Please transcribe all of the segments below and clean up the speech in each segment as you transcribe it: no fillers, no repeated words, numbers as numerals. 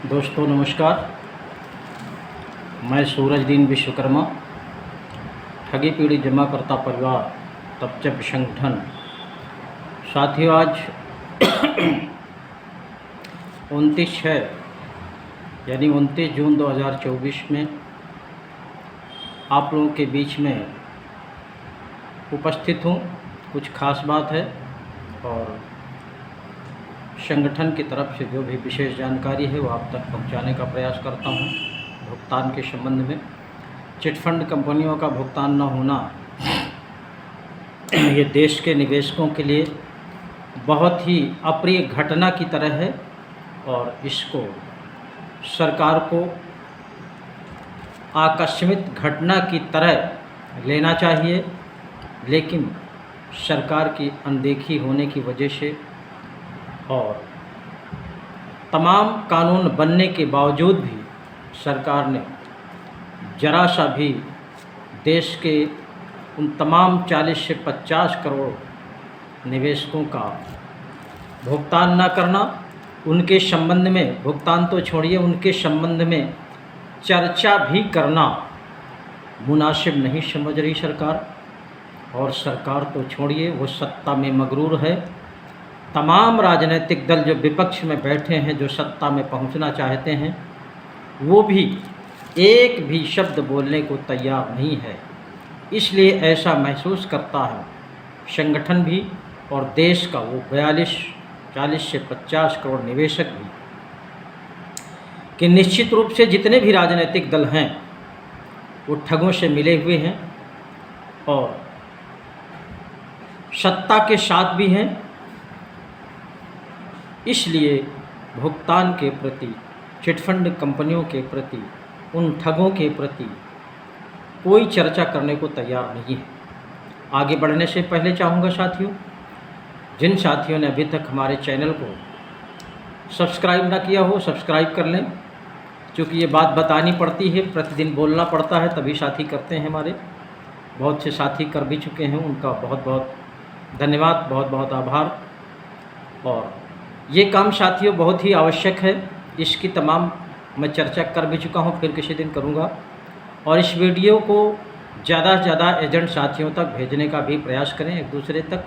दोस्तों नमस्कार। मैं सूरजदीन विश्वकर्मा, ठगी पीड़ित जमाकर्ता परिवार तपचप संगठन। साथियों, आज 29/6 यानी 29 जून 2024 में आप लोगों के बीच में उपस्थित हूँ। कुछ खास बात है और संगठन की तरफ से जो भी विशेष जानकारी है वो आप तक पहुंचाने का प्रयास करता हूं। भुगतान के संबंध में चिटफंड कंपनियों का भुगतान न होना ये देश के निवेशकों के लिए बहुत ही अप्रिय घटना की तरह है और इसको सरकार को आकस्मिक घटना की तरह लेना चाहिए, लेकिन सरकार की अनदेखी होने की वजह से और तमाम कानून बनने के बावजूद भी सरकार ने जरा सा भी देश के उन तमाम 40 से 50 करोड़ निवेशकों का भुगतान न करना, उनके संबंध में भुगतान तो छोड़िए, उनके संबंध में चर्चा भी करना मुनासिब नहीं समझ रही सरकार। और सरकार तो छोड़िए, वो सत्ता में मगरूर है। तमाम राजनीतिक दल जो विपक्ष में बैठे हैं, जो सत्ता में पहुंचना चाहते हैं, वो भी एक भी शब्द बोलने को तैयार नहीं है। इसलिए ऐसा महसूस करता है संगठन भी और देश का वो 40 से 50 करोड़ निवेशक भी कि निश्चित रूप से जितने भी राजनीतिक दल हैं वो ठगों से मिले हुए हैं और सत्ता के साथ भी हैं। इसलिए भुगतान के प्रति, चिटफंड कंपनियों के प्रति, उन ठगों के प्रति कोई चर्चा करने को तैयार नहीं है। आगे बढ़ने से पहले चाहूँगा साथियों, जिन साथियों ने अभी तक हमारे चैनल को सब्सक्राइब ना किया हो, सब्सक्राइब कर लें, क्योंकि ये बात बतानी पड़ती है, प्रतिदिन बोलना पड़ता है, तभी साथी करते हैं। हमारे बहुत से साथी कर भी चुके हैं, उनका बहुत बहुत धन्यवाद, बहुत बहुत आभार। और ये काम साथियों बहुत ही आवश्यक है, इसकी तमाम मैं चर्चा कर भी चुका हूँ, फिर किसी दिन करूँगा। और इस वीडियो को ज़्यादा से ज़्यादा एजेंट साथियों तक भेजने का भी प्रयास करें, एक दूसरे तक,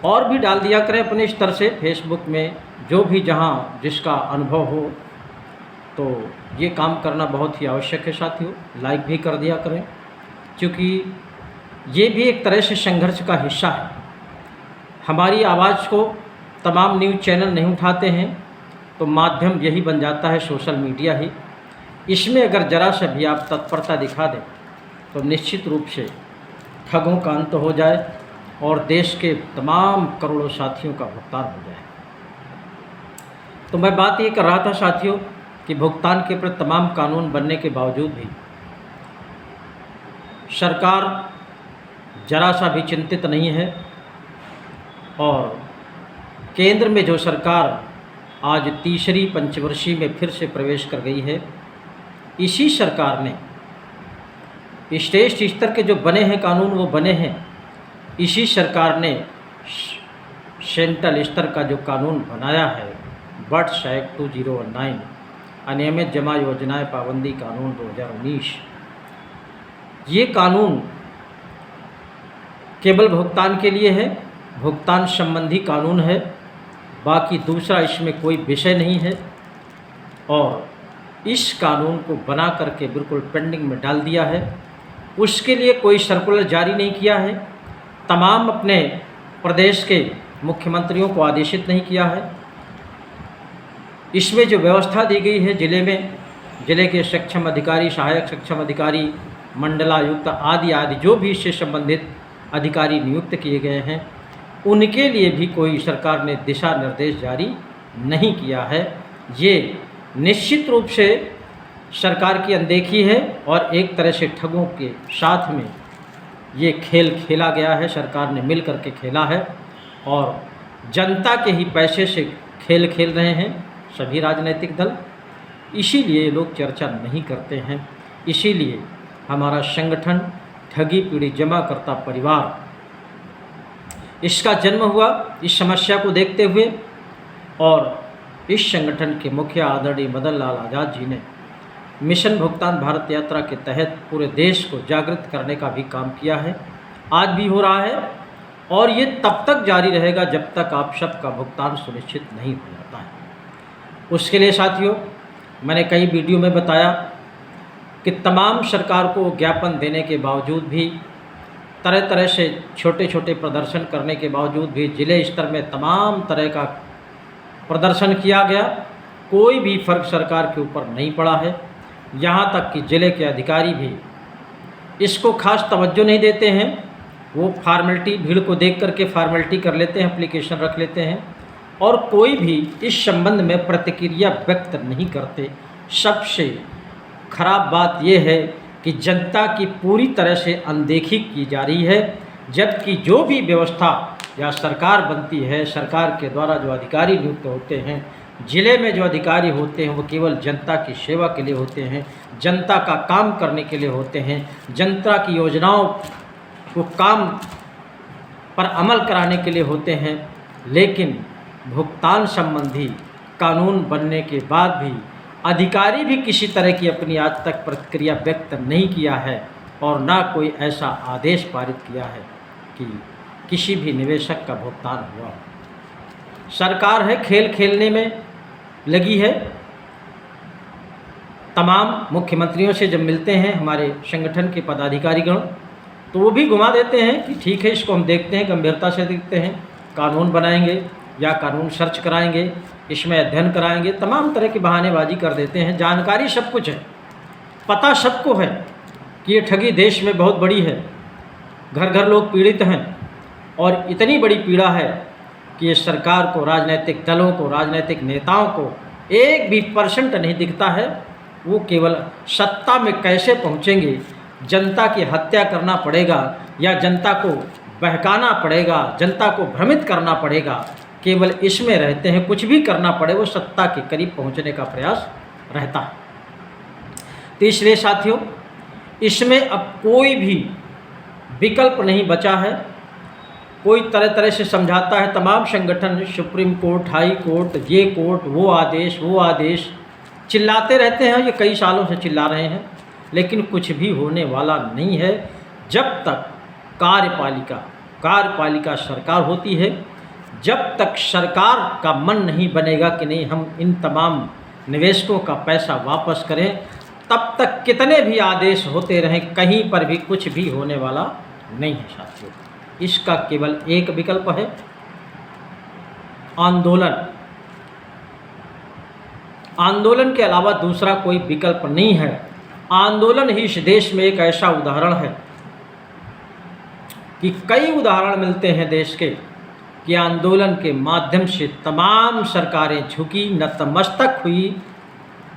और भी डाल दिया करें अपने स्तर से फेसबुक में, जो भी जहाँ जिसका अनुभव हो। तो ये काम करना बहुत ही आवश्यक है साथियों। लाइक भी कर दिया करें, क्योंकि ये भी एक तरह से संघर्ष का हिस्सा है। हमारी आवाज़ को तमाम न्यूज़ चैनल नहीं उठाते हैं, तो माध्यम यही बन जाता है, सोशल मीडिया ही। इसमें अगर ज़रा सा भी आप तत्परता दिखा दें तो निश्चित रूप से ठगों का अंत हो जाए और देश के तमाम करोड़ों साथियों का भुगतान हो जाए। तो मैं बात ये कर रहा था साथियों कि भुगतान के प्रति तमाम कानून बनने के बावजूद भी सरकार ज़रा सा भी चिंतित नहीं है। और केंद्र में जो सरकार आज तीसरी पंचवर्षीय में फिर से प्रवेश कर गई है, इसी सरकार ने स्टेट स्तर के जो बने हैं कानून, वो बने हैं। इसी सरकार ने सेंट्रल स्तर का जो कानून बनाया है, बट्स एक्ट 2019, अनियमित जमा योजनाएं पाबंदी कानून 2019, ये कानून केवल भुगतान के लिए है, भुगतान संबंधी कानून है। बाकी दूसरा इसमें कोई विषय नहीं है। और इस कानून को बना करके बिल्कुल पेंडिंग में डाल दिया है। उसके लिए कोई सर्कुलर जारी नहीं किया है, तमाम अपने प्रदेश के मुख्यमंत्रियों को आदेशित नहीं किया है। इसमें जो व्यवस्था दी गई है जिले में, जिले के सक्षम अधिकारी, सहायक सक्षम अधिकारी, मंडलायुक्त आदि आदि जो भी इससे संबंधित अधिकारी नियुक्त किए गए हैं, उनके लिए भी कोई सरकार ने दिशा निर्देश जारी नहीं किया है। ये निश्चित रूप से सरकार की अनदेखी है और एक तरह से ठगों के साथ में ये खेल खेला गया है, सरकार ने मिल करके खेला है और जनता के ही पैसे से खेल खेल रहे हैं सभी राजनीतिक दल। इसीलिए लोग चर्चा नहीं करते हैं। इसीलिए हमारा संगठन ठगी पीड़ित जमाकर्ता परिवार, इसका जन्म हुआ इस समस्या को देखते हुए। और इस संगठन के मुखिया आदरणीय मदन लाल आज़ाद जी ने मिशन भुगतान भारत यात्रा के तहत पूरे देश को जागृत करने का भी काम किया है, आज भी हो रहा है और ये तब तक जारी रहेगा जब तक आप सबका भुगतान सुनिश्चित नहीं हो जाता है। उसके लिए साथियों, मैंने कई वीडियो में बताया कि तमाम सरकार को ज्ञापन देने के बावजूद भी, तरह तरह से छोटे छोटे प्रदर्शन करने के बावजूद भी जिले स्तर में तमाम तरह का प्रदर्शन किया गया, कोई भी फर्क सरकार के ऊपर नहीं पड़ा है। यहाँ तक कि ज़िले के अधिकारी भी इसको खास तवज्जो नहीं देते हैं, वो फार्मेलिटी, भीड़ को देख करके फार्मेलिटी कर लेते हैं, एप्लीकेशन रख लेते हैं और कोई भी इस संबंध में प्रतिक्रिया व्यक्त नहीं करते। सबसे खराब बात यह है कि जनता की पूरी तरह से अनदेखी की जा रही है, जबकि जो भी व्यवस्था या सरकार बनती है, सरकार के द्वारा जो अधिकारी नियुक्त होते हैं, ज़िले में जो अधिकारी होते हैं, वो केवल जनता की सेवा के लिए होते हैं, जनता का काम करने के लिए होते हैं, जनता की योजनाओं को काम पर अमल कराने के लिए होते हैं। लेकिन भुगतान संबंधी कानून बनने के बाद भी अधिकारी भी किसी तरह की अपनी आज तक प्रतिक्रिया व्यक्त नहीं किया है और ना कोई ऐसा आदेश पारित किया है कि किसी भी निवेशक का भुगतान हुआ। सरकार है खेल खेलने में लगी है। तमाम मुख्यमंत्रियों से जब मिलते हैं हमारे संगठन के पदाधिकारीगण, तो वो भी घुमा देते हैं कि ठीक है, इसको हम देखते हैं, गंभीरता से देखते हैं, कानून बनाएंगे या कानून सर्च कराएंगे, इसमें अध्ययन कराएंगे, तमाम तरह की बहानेबाजी कर देते हैं। जानकारी सब कुछ है, पता सबको है कि ये ठगी देश में बहुत बड़ी है, घर घर लोग पीड़ित हैं और इतनी बड़ी पीड़ा है कि ये सरकार को, राजनीतिक दलों को, राजनीतिक नेताओं को एक भी % नहीं दिखता है। वो केवल सत्ता में कैसे पहुँचेंगे, जनता की हत्या करना पड़ेगा या जनता को बहकाना पड़ेगा, जनता को भ्रमित करना पड़ेगा, केवल इसमें रहते हैं। कुछ भी करना पड़े वो सत्ता के करीब पहुंचने का प्रयास रहता है। तो इसलिए साथियों, इसमें अब कोई भी विकल्प नहीं बचा है। कोई तरह तरह से समझाता है, तमाम संगठन, सुप्रीम कोर्ट, हाई कोर्ट, ये कोर्ट, वो आदेश चिल्लाते रहते हैं। ये कई सालों से चिल्ला रहे हैं, लेकिन कुछ भी होने वाला नहीं है जब तक कार्यपालिका सरकार होती है। जब तक सरकार का मन नहीं बनेगा कि नहीं, हम इन तमाम निवेशकों का पैसा वापस करें, तब तक कितने भी आदेश होते रहें, कहीं पर भी कुछ भी होने वाला नहीं है साथियों। इसका केवल एक विकल्प है, आंदोलन। आंदोलन के अलावा दूसरा कोई विकल्प नहीं है। आंदोलन ही इस देश में एक ऐसा उदाहरण है कि कई उदाहरण मिलते हैं देश के कि आंदोलन के माध्यम से तमाम सरकारें झुकी, नतमस्तक हुई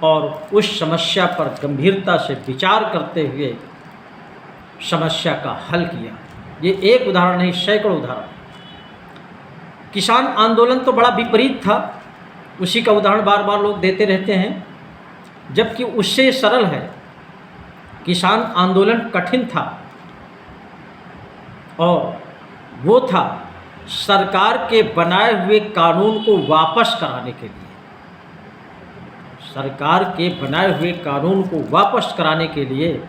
और उस समस्या पर गंभीरता से विचार करते हुए समस्या का हल किया। ये एक उदाहरण नहीं, सैकड़ों उदाहरण। किसान आंदोलन तो बड़ा विपरीत था, उसी का उदाहरण बार बार लोग देते रहते हैं, जबकि उससे सरल है। किसान आंदोलन कठिन था और वो था सरकार के बनाए हुए कानून को वापस कराने के लिए। सरकार के बनाए हुए कानून को वापस कराने के लिए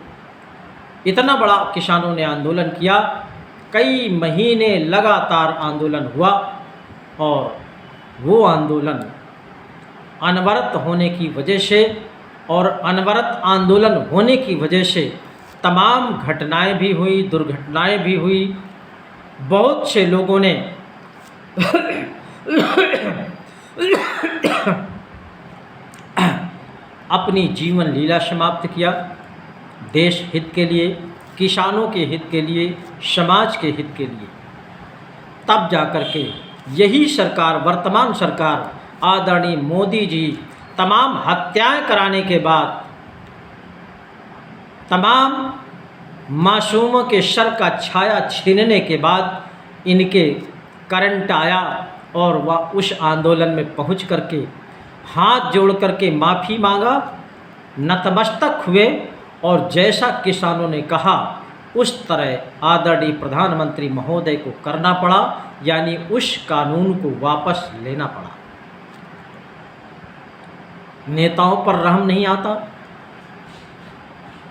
इतना बड़ा किसानों ने आंदोलन किया। कई महीने लगातार आंदोलन हुआ और वो आंदोलन अनवरत होने की वजह से और अनवरत आंदोलन होने की वजह से तमाम घटनाएं भी हुई, दुर्घटनाएं भी हुई। बहुत से लोगों ने अपनी जीवन लीला समाप्त किया, देश हित के लिए, किसानों के हित के लिए, समाज के हित के लिए। तब जाकर के यही सरकार, वर्तमान सरकार, आदरणीय मोदी जी तमाम हत्याएं कराने के बाद, तमाम मासूमों के सर का छाया छीनने के बाद इनके करंट आया और वह उस आंदोलन में पहुंच करके हाथ जोड़ करके माफ़ी मांगा, नतमस्तक हुए और जैसा किसानों ने कहा उस तरह आदरणीय प्रधानमंत्री महोदय को करना पड़ा, यानी उस कानून को वापस लेना पड़ा। नेताओं पर रहम नहीं आता।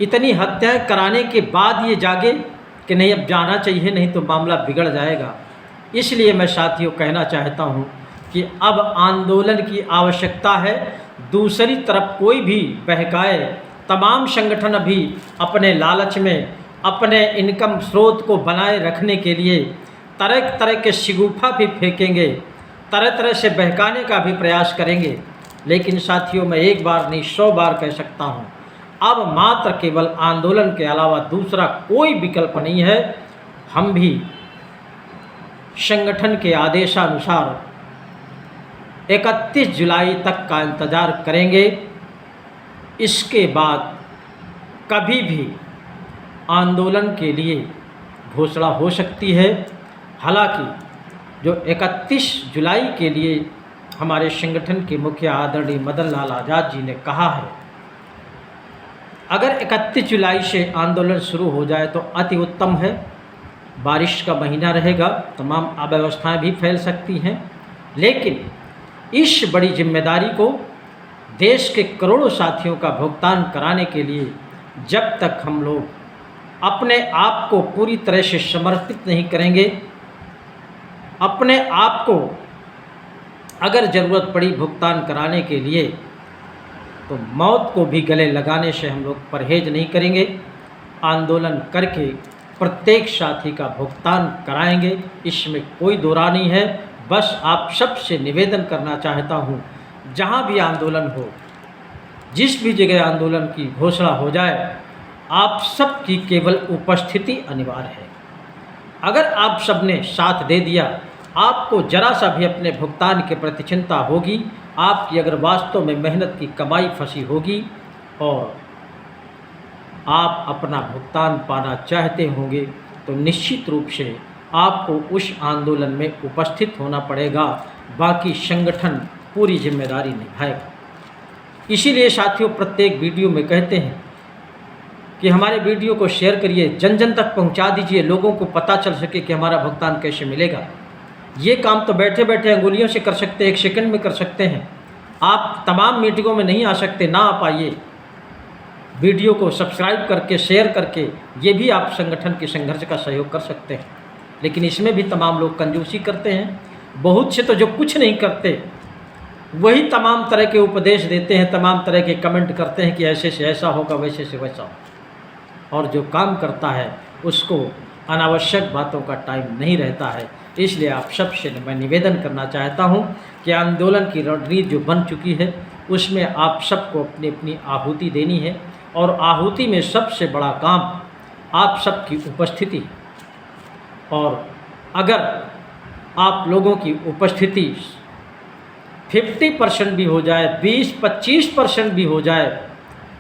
इतनी हत्याएं कराने के बाद ये जागे कि नहीं अब जाना चाहिए, नहीं तो मामला बिगड़ जाएगा। इसलिए मैं साथियों कहना चाहता हूँ कि अब आंदोलन की आवश्यकता है। दूसरी तरफ कोई भी बहकाए, तमाम संगठन अभी अपने लालच में, अपने इनकम स्रोत को बनाए रखने के लिए तरह तरह के शिगुफा भी फेंकेंगे, तरह तरह से बहकाने का भी प्रयास करेंगे। लेकिन साथियों मैं एक बार नहीं 100 बार कह सकता हूँ, अब मात्र केवल आंदोलन के अलावा दूसरा कोई विकल्प नहीं है। हम भी संगठन के आदेशानुसार 31 जुलाई तक का इंतज़ार करेंगे। इसके बाद कभी भी आंदोलन के लिए घोषणा हो सकती है। हालांकि जो 31 जुलाई के लिए हमारे संगठन के मुखिया आदरणीय मदन लाल आज़ाद जी ने कहा है, अगर 31 जुलाई से आंदोलन शुरू हो जाए तो अति उत्तम है। बारिश का महीना रहेगा, तमाम अव्यवस्थाएं भी फैल सकती हैं, लेकिन इस बड़ी जिम्मेदारी को देश के करोड़ों साथियों का भुगतान कराने के लिए जब तक हम लोग अपने आप को पूरी तरह से समर्पित नहीं करेंगे, अपने आप को अगर ज़रूरत पड़ी भुगतान कराने के लिए तो मौत को भी गले लगाने से हम लोग परहेज नहीं करेंगे। आंदोलन करके प्रत्येक साथी का भुगतान कराएंगे, इसमें कोई दो राय नहीं है। बस आप सबसे निवेदन करना चाहता हूँ, जहाँ भी आंदोलन हो, जिस भी जगह आंदोलन की घोषणा हो जाए, आप सब की केवल उपस्थिति अनिवार्य है। अगर आप सब ने साथ दे दिया, आपको जरा सा भी अपने भुगतान के प्रति चिंता होगी, आपकी अगर वास्तव में मेहनत की कमाई फंसी होगी और आप अपना भुगतान पाना चाहते होंगे, तो निश्चित रूप से आपको उस आंदोलन में उपस्थित होना पड़ेगा। बाकी संगठन पूरी जिम्मेदारी निभाएगा। इसीलिए साथियों प्रत्येक वीडियो में कहते हैं कि हमारे वीडियो को शेयर करिए, जन जन तक पहुंचा दीजिए, लोगों को पता चल सके कि हमारा भुगतान कैसे मिलेगा। ये काम तो बैठे बैठे अंगुलियों से कर सकते हैं, 1 सेकंड में कर सकते हैं। आप तमाम मीटिंगों में नहीं आ सकते, ना आ पाइए, वीडियो को सब्सक्राइब करके शेयर करके ये भी आप संगठन के संघर्ष का सहयोग कर सकते हैं। लेकिन इसमें भी तमाम लोग कंजूसी करते हैं। बहुत से तो जो कुछ नहीं करते वही तमाम तरह के उपदेश देते हैं, तमाम तरह के कमेंट करते हैं कि ऐसे से ऐसा होगा, वैसे से वैसा हो, और जो काम करता है उसको अनावश्यक बातों का टाइम नहीं रहता है। इसलिए आप सबसे मैं निवेदन करना चाहता हूं कि आंदोलन की रणनीति जो बन चुकी है उसमें आप सबको अपनी अपनी आहुति देनी है, और आहुति में सबसे बड़ा काम आप सबकी उपस्थिति है। और अगर आप लोगों की उपस्थिति 50% भी हो जाए, 20-25% भी हो जाए,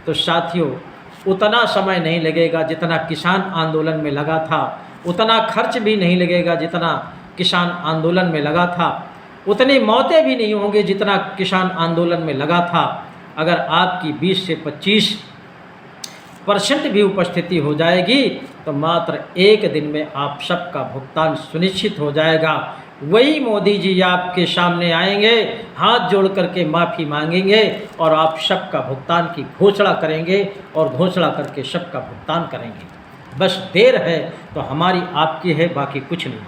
तो साथियों उतना समय नहीं लगेगा जितना किसान आंदोलन में लगा था, उतना खर्च भी नहीं लगेगा जितना किसान आंदोलन में लगा था, उतनी मौतें भी नहीं होंगी जितना किसान आंदोलन में लगा था। अगर आपकी 20 से 25% भी उपस्थिति हो जाएगी तो मात्र 1 दिन में आप सबका भुगतान सुनिश्चित हो जाएगा। वही मोदी जी आपके सामने आएंगे, हाथ जोड़ करके माफ़ी मांगेंगे और आप सबका भुगतान की घोषणा करेंगे, और घोषणा करके सबका भुगतान करेंगे। बस देर है तो हमारी आपकी है, बाकी कुछ नहीं।